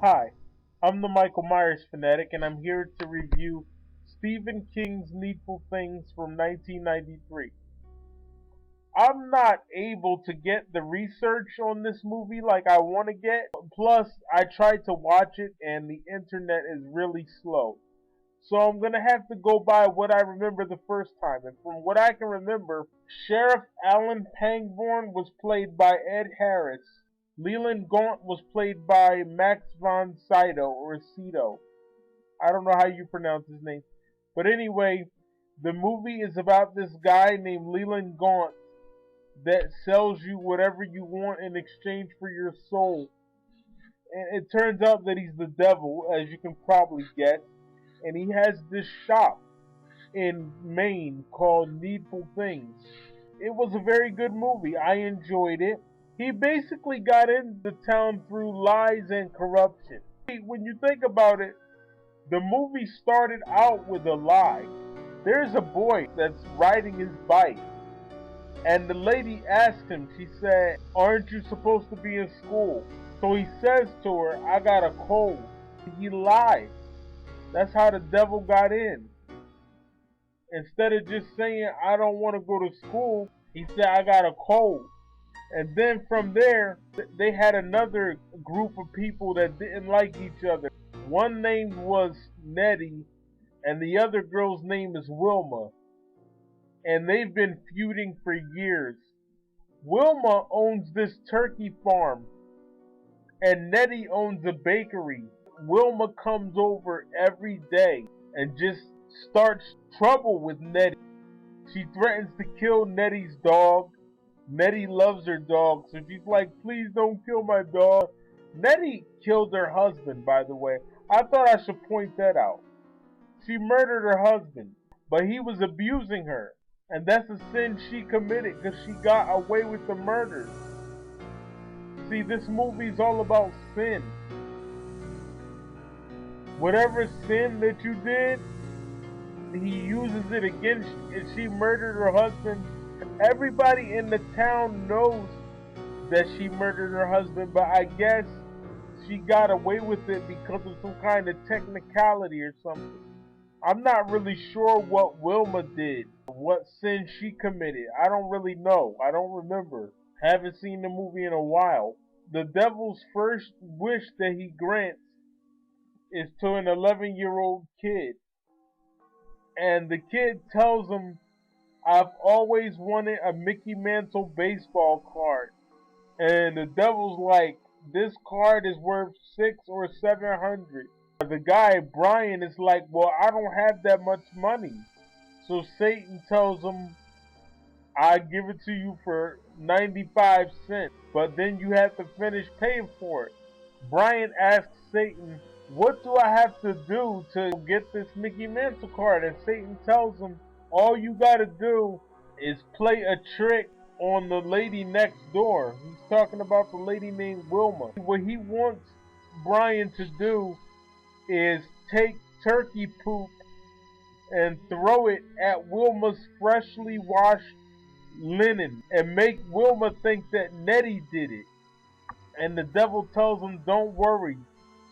Hi, I'm the Michael Myers fanatic, and I'm here to review Stephen King's Needful Things from 1993. I'm not able to get the research on this movie like I want to get. Plus, I tried to watch it, and the internet is really slow. So I'm going to have to go by what I remember the first time. And from what I can remember, Sheriff Alan Pangborn was played by Ed Harris. Leland Gaunt was played by Max von Sydow or Sydow. I don't know how you pronounce his name. But anyway, the movie is about this guy named Leland Gaunt that sells you whatever you want in exchange for your soul. And it turns out that he's the devil, as you can probably guess. And he has this shop in Maine called Needful Things. It was a very good movie. I enjoyed it. He basically got into town through lies and corruption. When you think about it, the movie started out with a lie. There's a boy that's riding his bike, and the lady asked him, she said, "Aren't you supposed to be in school?" So he says to her, "I got a cold." He lied. That's how the devil got in. Instead of just saying, "I don't want to go to school," he said, "I got a cold." And then from there, they had another group of people that didn't like each other. One name was Nettie, and the other girl's name is Wilma. And they've been feuding for years. Wilma owns this turkey farm, and Nettie owns a bakery. Wilma comes over every day and just starts trouble with Nettie. She threatens to kill Nettie's dog. Nettie loves her dog, so she's like, "Please don't kill my dog." Nettie killed her husband, by the way. I thought I should point that out. She murdered her husband, but he was abusing her. And that's a sin she committed because she got away with the murder. See, this movie's all about sin. Whatever sin that you did, he uses it against you. And she murdered her husband. Everybody in the town knows that she murdered her husband, but I guess she got away with it because of some kind of technicality or something. I'm not really sure what Wilma did, what sin she committed. I don't really know. I don't remember. Haven't seen the movie in a while. The devil's first wish that he grants is to an 11-year-old kid. And the kid tells him, "I've always wanted a Mickey Mantle baseball card." And the devil's like, "This card is worth 600 or 700. The guy, Brian, is like, "Well, I don't have that much money." So Satan tells him, "I give it to you for 95 cents, but then you have to finish paying for it." Brian asks Satan, "What do I have to do to get this Mickey Mantle card?" And Satan tells him, "All you gotta do is play a trick on the lady next door." He's talking about the lady named Wilma. What he wants Brian to do is take turkey poop and throw it at Wilma's freshly washed linen and make Wilma think that Nettie did it. And the devil tells him, "Don't worry,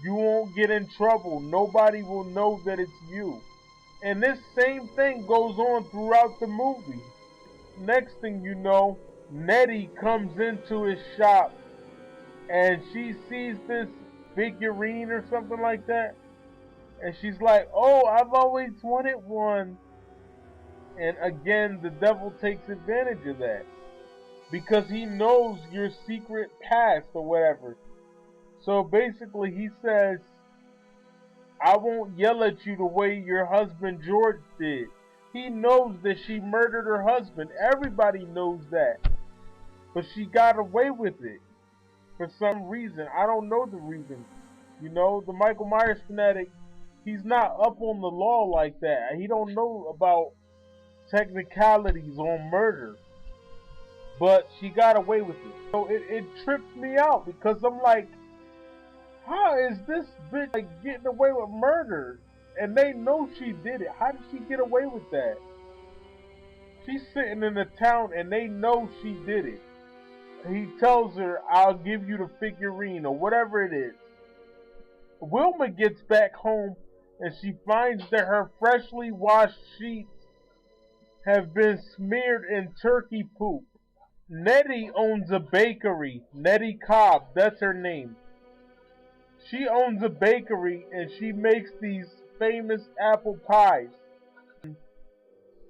you won't get in trouble. Nobody will know that it's you." And this same thing goes on throughout the movie. Next thing you know, Nettie comes into his shop and she sees this figurine or something like that. And she's like, "Oh, I've always wanted one." And again, the devil takes advantage of that because he knows your secret past or whatever. So basically, he says, "I won't yell at you the way your husband George did." He knows that she murdered her husband. Everybody knows that. But she got away with it for some reason. I don't know the reason. You know, the Michael Myers fanatic, he's not up on the law like that. He don't know about technicalities on murder. But she got away with it. So it trips me out because I'm like, how is this bitch like getting away with murder? And they know she did it. How did she get away with that? She's sitting in the town and they know she did it. He tells her, "I'll give you the figurine," or whatever it is. Wilma gets back home and she finds that her freshly washed sheets have been smeared in turkey poop. Nettie owns a bakery. Nettie Cobb, that's her name. She owns a bakery and she makes these famous apple pies.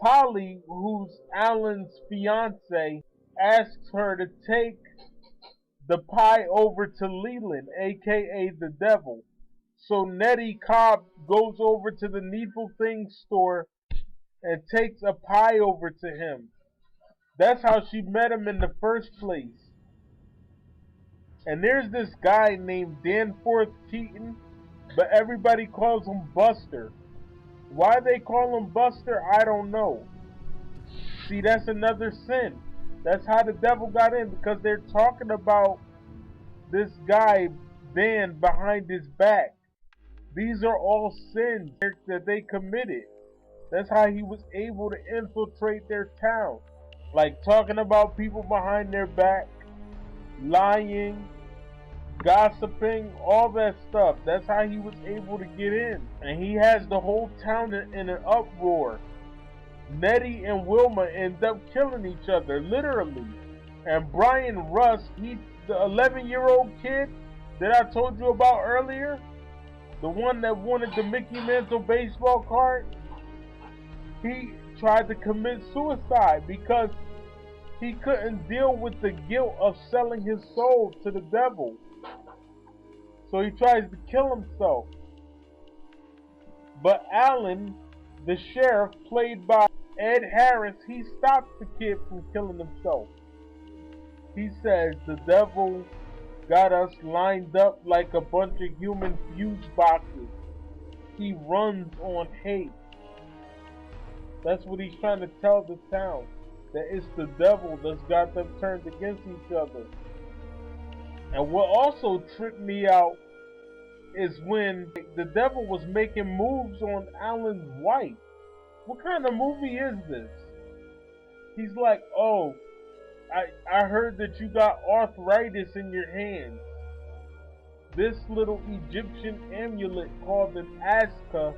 Polly, who's Alan's fiance, asks her to take the pie over to Leland, aka the devil. So Nettie Cobb goes over to the Needful Things store and takes a pie over to him. That's how she met him in the first place. And there's this guy named Danforth Keeton, but everybody calls him Buster. Why they call him Buster, I don't know. See, that's another sin. That's how the devil got in, because they're talking about this guy, Dan, behind his back. These are all sins that they committed. That's how he was able to infiltrate their town. Like talking about people behind their back, lying, gossiping, all that stuff. That's how he was able to get in. And he has the whole town in an uproar. Nettie and Wilma end up killing each other, literally. And Brian Rust, he's the 11-year-old kid that I told you about earlier, the one that wanted the Mickey Mantle baseball card, he tried to commit suicide because he couldn't deal with the guilt of selling his soul to the devil. So he tries to kill himself. But Alan, the sheriff, played by Ed Harris, he stops the kid from killing himself. He says the devil got us lined up like a bunch of human fuse boxes. He runs on hate. That's what he's trying to tell the town. That it's the devil that's got them turned against each other. And what also tripped me out is when the devil was making moves on Alan's wife. What kind of movie is this? He's like, oh, I heard that you got arthritis in your hands. This little Egyptian amulet called an Aska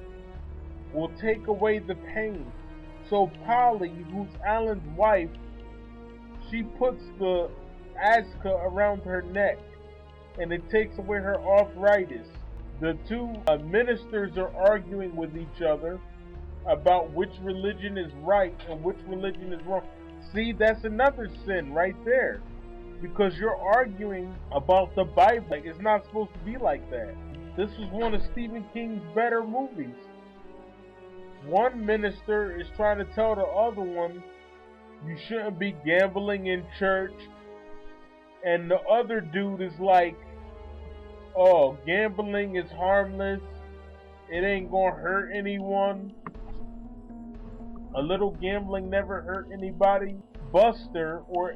will take away the pain. So Polly, who's Alan's wife, she puts the Aska around her neck and it takes away her arthritis. The two ministers are arguing with each other about which religion is right and which religion is wrong. See, that's another sin right there. Because you're arguing about the Bible. Like, it's not supposed to be like that. This was one of Stephen King's better movies. One minister is trying to tell the other one, you shouldn't be gambling in church. And the other dude is like, oh, gambling is harmless. It ain't gonna hurt anyone. A little gambling never hurt anybody. Buster, or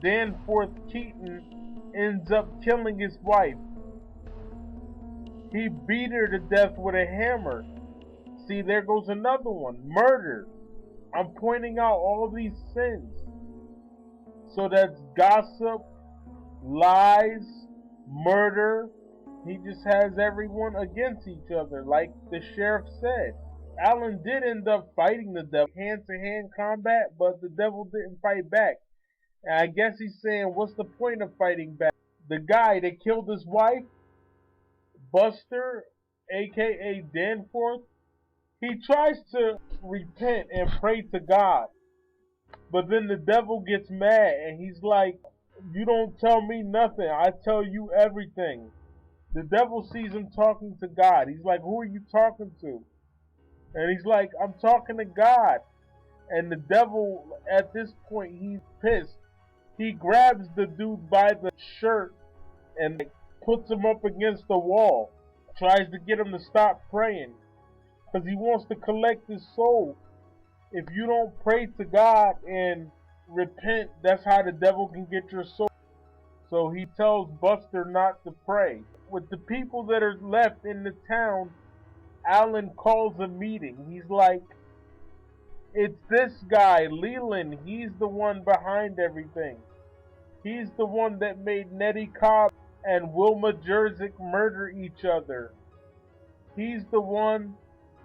Danforth Keeton, ends up killing his wife. He beat her to death with a hammer. See, there goes another one. Murder. I'm pointing out all these sins. So that's gossip, lies, murder. He just has everyone against each other, like the sheriff said. Alan did end up fighting the devil, hand-to-hand combat, but the devil didn't fight back. And I guess he's saying, what's the point of fighting back? The guy that killed his wife, Buster, aka Danforth, he tries to repent and pray to God. But then the devil gets mad and he's like, you don't tell me nothing, I tell you everything. The devil sees him talking to God. He's like, who are you talking to? And he's like, I'm talking to God. And the devil, at this point, he's pissed. He grabs the dude by the shirt and puts him up against the wall. Tries to get him to stop praying. Because he wants to collect his soul. If you don't pray to God and repent, that's how the devil can get your soul. So he tells Buster not to pray. With the people that are left in the town, Alan calls a meeting. He's like, it's this guy, Leland. He's the one behind everything. He's the one that made Nettie Cobb and Wilma Jerzick murder each other. He's the one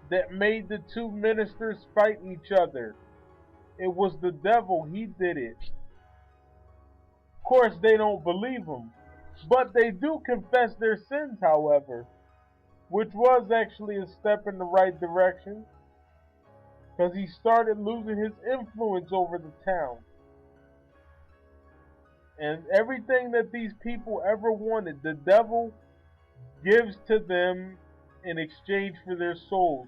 that made the two ministers fight each other. It was the devil. He did it. Of course, they don't believe him. But they do confess their sins, however, which was actually a step in the right direction because he started losing his influence over the town. And everything that these people ever wanted, the devil gives to them in exchange for their souls.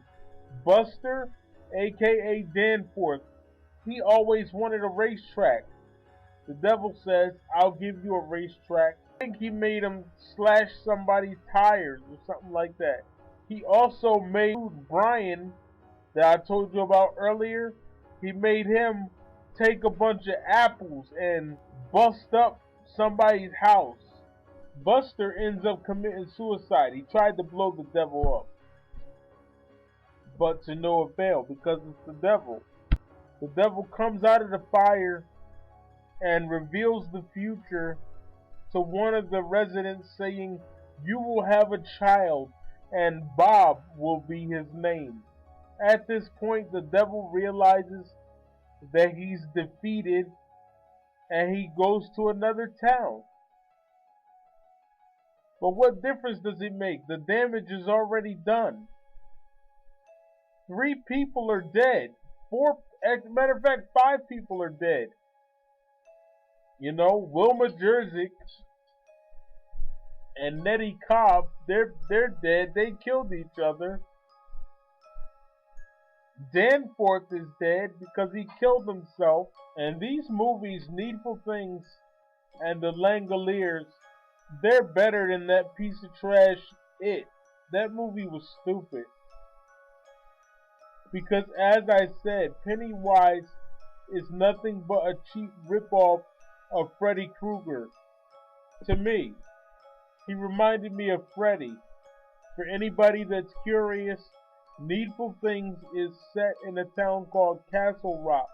Buster, aka Danforth, he always wanted a racetrack. The devil says, I'll give you a racetrack. I think he made him slash somebody's tires or something like that. He also made Brian, that I told you about earlier, he made him take a bunch of apples and bust up somebody's house. Buster ends up committing suicide. He tried to blow the devil up, but to no avail because it's the devil. The devil comes out of the fire and reveals the future to one of the residents, saying, you will have a child and Bob will be his name. At this point, the devil realizes that he's defeated and he goes to another town. But what difference does it make? The damage is already done. 3 people are dead. 4, as a matter of fact, 5 people are dead. You know, Wilma Jerzik and Nettie Cobb, they're dead. They killed each other. Danforth is dead because he killed himself. And these movies, Needful Things and The Langoliers, they're better than that piece of trash It. That movie was stupid. Because as I said, Pennywise is nothing but a cheap ripoff of Freddy Krueger. To me, he reminded me of Freddy. For anybody that's curious, Needful Things is set in a town called Castle Rock,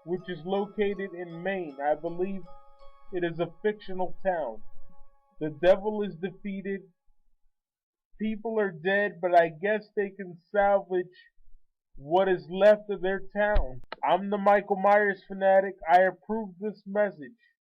which is located in Maine. I believe it is a fictional town. The devil is defeated. People are dead, but I guess they can salvage what is left of their town. I'm the Michael Myers fanatic. I approve this message.